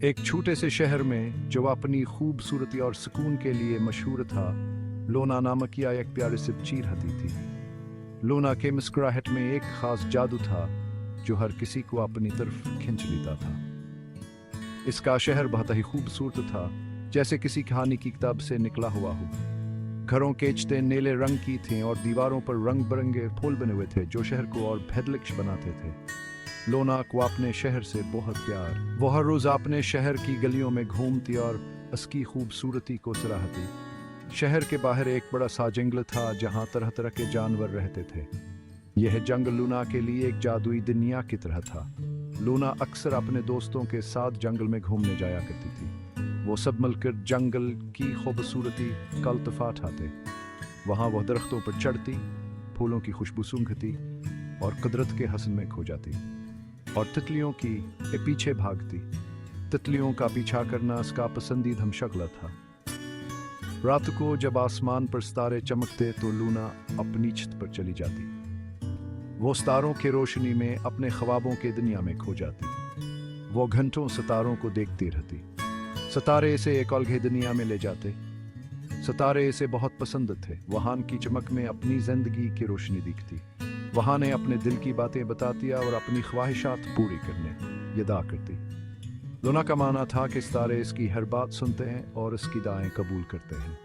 एक छोटे से शहर में जो अपनी खूबसूरती और सुकून के लिए मशहूर था, लोना नामक या एक प्यारे से बच्ची रहती थी। लोना के मुस्कुराहट में एक खास जादू था जो हर किसी को अपनी तरफ खींच लेता था। इसका शहर बहुत ही खूबसूरत था, जैसे किसी कहानी की किताब से निकला हुआ हो। घरों के छतें नीले रंग की थीं और दीवारों पर रंग बिरंगे फूल बने हुए थे जो शहर को और भेदलिक्ष बनाते थे। लोना को अपने शहर से बहुत प्यार। वो हर रोज अपने शहर की गलियों में घूमती और उसकी खूबसूरती को सराहती। शहर के बाहर एक बड़ा सा जंगल था जहाँ तरह तरह के जानवर रहते थे। यह जंगल लूना के लिए एक जादुई दुनिया की तरह था। लूना अक्सर अपने दोस्तों के साथ जंगल में घूमने जाया करती थी। वो सब मिलकर जंगल की खूबसूरती का लुत्फ़ उठाते। वहाँ वह दरख्तों पर चढ़ती, फूलों की खुशबू सूंघती और कुदरत के हसन में खो जाती और तितलियों के पीछे भागती। तितलियों का पीछा करना उसका पसंदीदा शगला था। रात को जब आसमान पर सितारे चमकते तो लूना अपनी छत पर चली जाती। वो सितारों की रोशनी में अपने ख्वाबों के दुनिया में खो जाती। वो घंटों सितारों को देखती रहती। सितारे इसे एक अलग दुनिया में ले जाते। सितारे इसे बहुत पसंद थे। वहां की चमक में अपनी जिंदगी की रोशनी दिखती। वहां ने अपने दिल की बातें बताती और अपनी ख्वाहिशात पूरी करने यदा करती। लूना का मानना था कि सितारे इसकी हर बात सुनते हैं और इसकी दाएं कबूल करते हैं।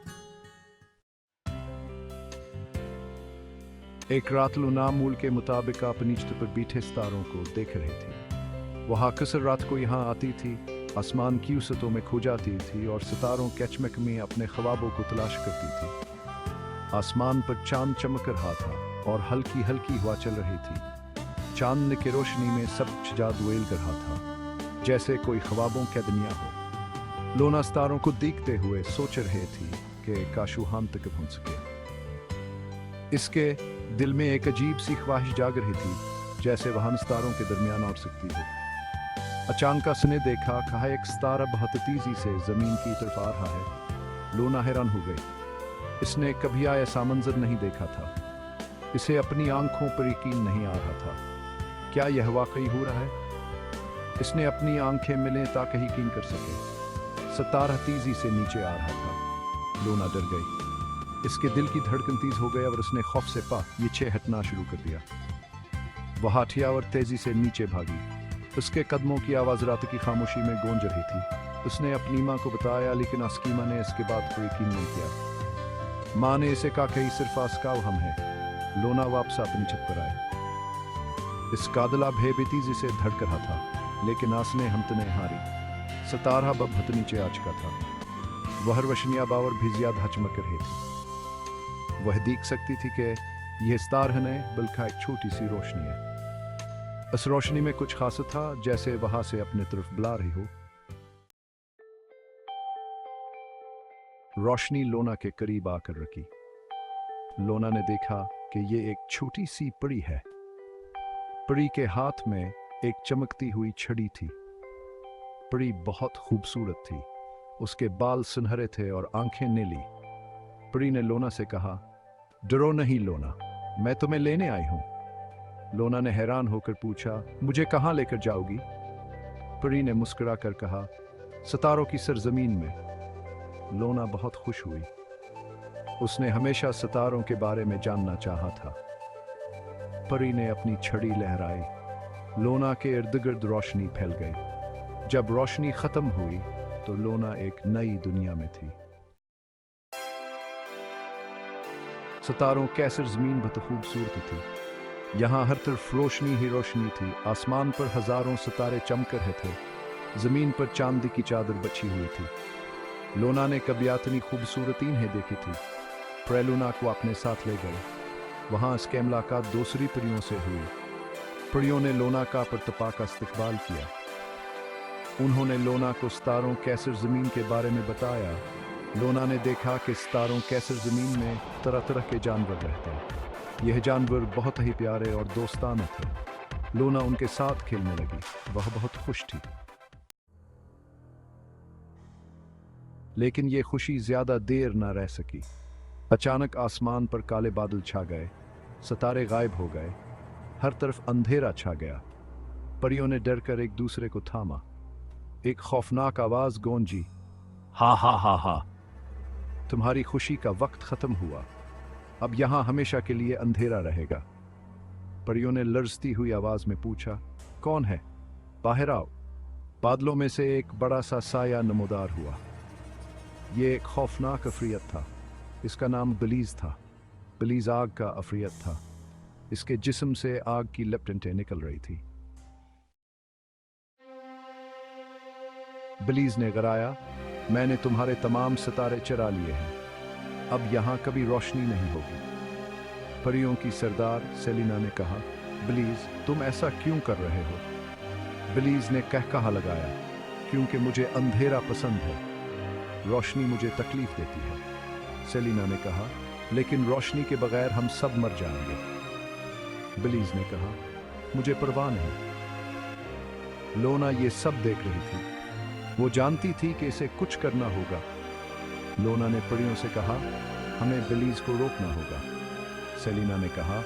एक रात लूना मूल के मुताबिक अपनी छत पर बैठे सितारों को देख रही थी। वह अक्सर रात को यहाँ आती थी, आसमान की वसतों में खो जाती थी और सितारों के चमक में अपने ख्वाबों को तलाश करती थी। आसमान पर चांद चमक रहा था और हल्की हल्की हवा चल रही थी। चांद की रोशनी में सब कुछ जादू कर रहा था, जैसे कोई ख्वाबों की दुनिया हो। लूना सितारों को देखते हुए सोच रही थी कि काश वो हम तक पहुंच सके। इसके दिल में एक अजीब सी ख्वाहिश जाग रही थी, जैसे वहां सितारों के दरमियान और सकती हो। अचानक उसने देखा कहा एक सितारा बहुत तेजी से जमीन की तरफ आ रहा है। लूना हैरान हो गई। इसने कभी ऐसा मंजर नहीं देखा था। इसे अपनी आंखों पर यकीन नहीं आ रहा था। क्या यह वाकई हो रहा है? इसने अपनी आंखें मिलें ताकि यकीन कर सके। सितारा तेजी से नीचे आ रहा था। लूना डर गई। इसके दिल की धड़कन तेज हो गई और उसने खौफ से पीछे हटना शुरू कर दिया। वह हटिया और तेजी से नीचे भागी। उसके कदमों की आवाज रात की खामोशी में गूंज रही थी। उसने अपनी माँ को बताया, लेकिन उसकी माँ ने इसके बात पर यकीन नहीं किया। माँ ने इसे कहा कि सिर्फ आसका हम है। लूना वापस अपनी छत पर आए। इसका दिल बेतेजी से धड़क रहा था, लेकिन आस ने हिम्मत नहीं हारी। सितारा बहुत नीचे आ चुका था। वह रोशनियां बावर भी ज्यादा चमक रही थी। वह देख सकती थी कि यह सितारा नहीं बल्कि एक छोटी सी रोशनी है। इस रोशनी में कुछ खास था, जैसे वहां से अपने तरफ बुला रही हो। रोशनी लूना के करीब आकर रुकी। लूना ने देखा कि ये एक छोटी सी परी है। परी के हाथ में एक चमकती हुई छड़ी थी। परी बहुत खूबसूरत थी। उसके बाल सुनहरे थे और आंखें नीली। परी ने लूना से कहा, डरो नहीं लूना, मैं तुम्हें लेने आई हूं। लूना ने हैरान होकर पूछा, मुझे कहां लेकर जाओगी? परी ने मुस्कुरा कर कहा, सितारों की सरजमीन में। लूना बहुत खुश हुई। उसने हमेशा सितारों के बारे में जानना चाहा था। परी ने अपनी छड़ी लहराई। लूना के इर्द गिर्द रोशनी फैल गई। जब रोशनी खत्म हुई तो लूना एक नई दुनिया में थी। सितारों कैसर जमीन बहुत खूबसूरत थी। यहाँ हर तरफ रोशनी ही रोशनी थी। आसमान पर हजारों सितारे चमक रहे थे। जमीन पर चांदी की चादर बिछी हुई थी। लूना ने कभी इतनी खूबसूरती नहीं देखी थी। पर लूना को अपने साथ ले गए। वहां इसकी मुलाकात दूसरी परियों से हुई। परियों ने लूना का परतपा का इस्तकबाल किया। उन्होंने लूना को सितारों कैसर जमीन के बारे में बताया। लूना ने देखा कि सितारों कैसर जमीन में तरह तरह के जानवर रहते हैं। यह जानवर बहुत ही प्यारे और दोस्ताना थे। लूना उनके साथ खेलने लगी। वह बहुत खुश थी। लेकिन यह खुशी ज्यादा देर न रह सकी। अचानक आसमान पर काले बादल छा गए। सितारे गायब हो गए। हर तरफ अंधेरा छा गया। परियों ने डर कर एक दूसरे को थामा। एक खौफनाक आवाज गूंजी, हा हा हा हा। तुम्हारी खुशी का वक्त खत्म हुआ, अब यहां हमेशा के लिए अंधेरा रहेगा। परियों ने लरजती हुई आवाज में पूछा, कौन है? बाहर आओ। बादलों में से एक बड़ा सा साया नमोदार हुआ। ये एक खौफनाक अफरियत था। इसका नाम बिलीज था। बिलीज आग का अफरियत था। इसके जिस्म से आग की लपटें निकल रही थी। बिलीज ने गराया, मैंने तुम्हारे तमाम सितारे चुरा लिए हैं, अब यहां कभी रोशनी नहीं होगी। परियों की सरदार सेलिना ने कहा, बिलीज तुम ऐसा क्यों कर रहे हो? बिलीज ने कहकहा लगाया, क्योंकि मुझे अंधेरा पसंद है, रोशनी मुझे तकलीफ देती है। सेलिना ने कहा, लेकिन रोशनी के बगैर हम सब मर जाएंगे। बिलीज ने कहा, मुझे परवाह नहीं। लोना ये सब देख रही थी। वो जानती थी कि इसे कुछ करना होगा। लोना ने परियों से कहा, हमें बिलीज को रोकना होगा। सेलिना ने कहा,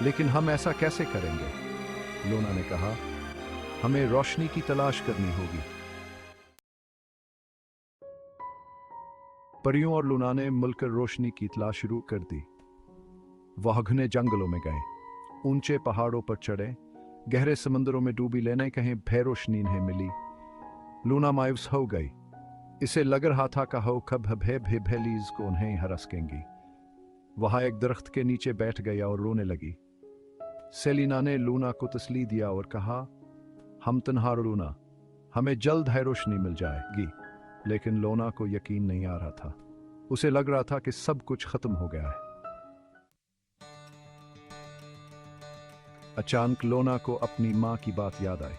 लेकिन हम ऐसा कैसे करेंगे? लोना ने कहा, हमें रोशनी की तलाश करनी होगी। परियों और लूना ने मिलकर रोशनी की तलाश शुरू कर दी। वह घने जंगलों में गए, ऊंचे पहाड़ों पर चढ़े, गहरे समंदरों में डूबी लेने कहीं भय रोशनी नहीं मिली। लूना मायूस हो गई। इसे लग रहा था कहो कब भे भे भेलीज को उन्हें हरसकेंगी। वहां एक दरख्त के नीचे बैठ गया और रोने लगी। सेलिना ने लूना को तसली दिया और कहा, हम तन्हा लूना, हमें जल्द है रोशनी मिल जाएगी। लेकिन लोना को यकीन नहीं आ रहा था। उसे लग रहा था कि सब कुछ खत्म हो गया है। अचानक लोना को अपनी माँ की बात याद आई।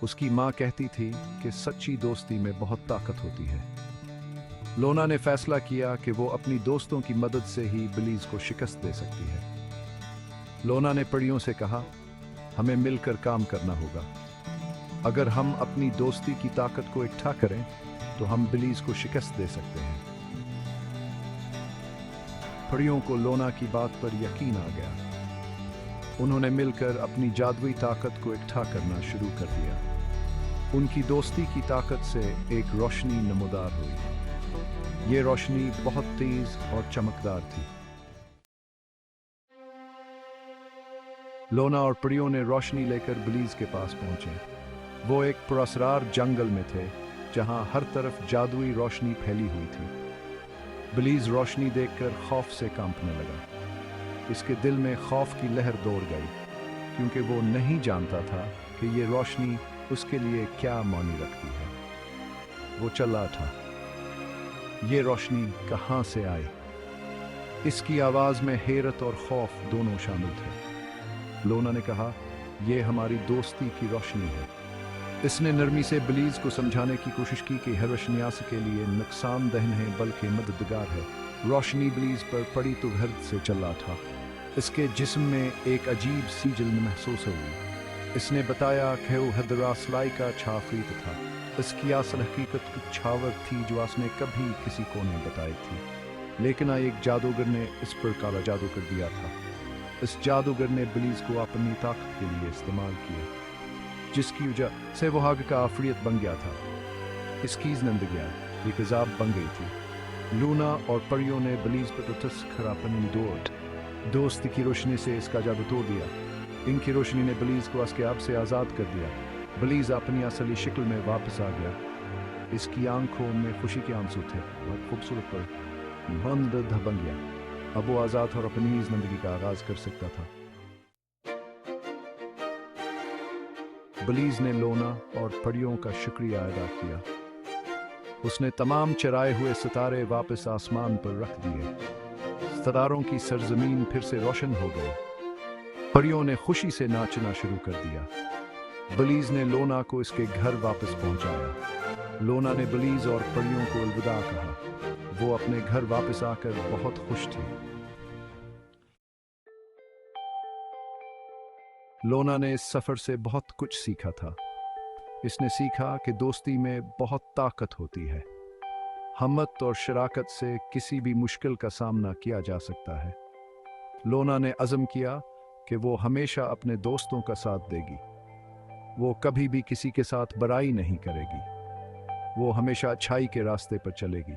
उसकी माँ कहती थी कि सच्ची दोस्ती में बहुत ताकत होती है। लोना ने फैसला किया कि वो अपनी दोस्तों की मदद से ही बिलीज को शिकस्त दे सकती है। लोना ने परियों से कहा, हमें मिलकर काम करना होगा। अगर हम अपनी दोस्ती की ताकत को इकट्ठा करें तो हम बिलीज को शिकस्त दे सकते हैं। परियों को लोना की बात पर यकीन आ गया। उन्होंने मिलकर अपनी जादुई ताकत को इकट्ठा करना शुरू कर दिया। उनकी दोस्ती की ताकत से एक रोशनी नमोदार हुई। ये रोशनी बहुत तेज और चमकदार थी। लोना और परियों ने रोशनी लेकर बिलीज के पास पहुंचे। वो एक पुरस्कार जंगल में थे, जहां हर तरफ जादुई रोशनी फैली हुई थी। बिलीज रोशनी देखकर खौफ से कांपने लगा। इसके दिल में खौफ की लहर दौड़ गई, क्योंकि वो नहीं जानता था कि ये रोशनी उसके लिए क्या मानी रखती है। वो चला था, ये रोशनी कहां से आई? इसकी आवाज में हैरत और खौफ दोनों शामिल थे। लोना ने कहा, यह हमारी दोस्ती की रोशनी है। इसने नरमी से बिलीज को समझाने की कोशिश की कि हर रोशनियास के लिए नुकसानदेह नहीं बल्कि मददगार है। रोशनी बिलीज पर पड़ी तो घर से चला था। इसके जिस्म में एक अजीब सी जलन महसूस हुई। इसने बताया कि वो हदरासलाई का छाफरीत था। इसकी असल हकीकत कुछ छावर थी जो उसने कभी किसी को नहीं बताई थी, लेकिन एक जादूगर ने इस पर काला जादू कर दिया था। इस जादूगर ने बिलीज को अपनी ताकत के लिए इस्तेमाल किया, जिसकी वजह से वो आग का आफरियत बन गया था। इसकी नंद गया, एक अजाब बन गई थी। लूना और परियों ने बिलीज पर खरापनी दोस्त की रोशनी से इसका जादू तोड़ दिया। इनकी रोशनी ने बिलीज को उसके आप से आज़ाद कर दिया। बिलीज अपनी असली शक्ल में वापस आ गया। इसकी आंखों में खुशी के आंसू थे और खूबसूरत पर बंद बन गया। अब वो आज़ाद और अपनी जिंदगी का आगाज कर सकता था। बिलीज ने लोना और परियों का शुक्रिया अदा किया। उसने तमाम चराए हुए सितारे वापस आसमान पर रख दिए। सितारों की सरजमीन फिर से रोशन हो गई। परियों ने खुशी से नाचना शुरू कर दिया। बिलीज ने लोना को इसके घर वापस पहुंचाया। लोना ने बिलीज और परियों को अलविदा कहा। वो अपने घर वापस आकर बहुत खुश थी। लोना ने इस सफर से बहुत कुछ सीखा था। इसने सीखा कि दोस्ती में बहुत ताकत होती है। हिम्मत और शराकत से किसी भी मुश्किल का सामना किया जा सकता है। लोना ने अज़म किया कि वो हमेशा अपने दोस्तों का साथ देगी। वो कभी भी किसी के साथ बुराई नहीं करेगी। वो हमेशा अच्छाई के रास्ते पर चलेगी।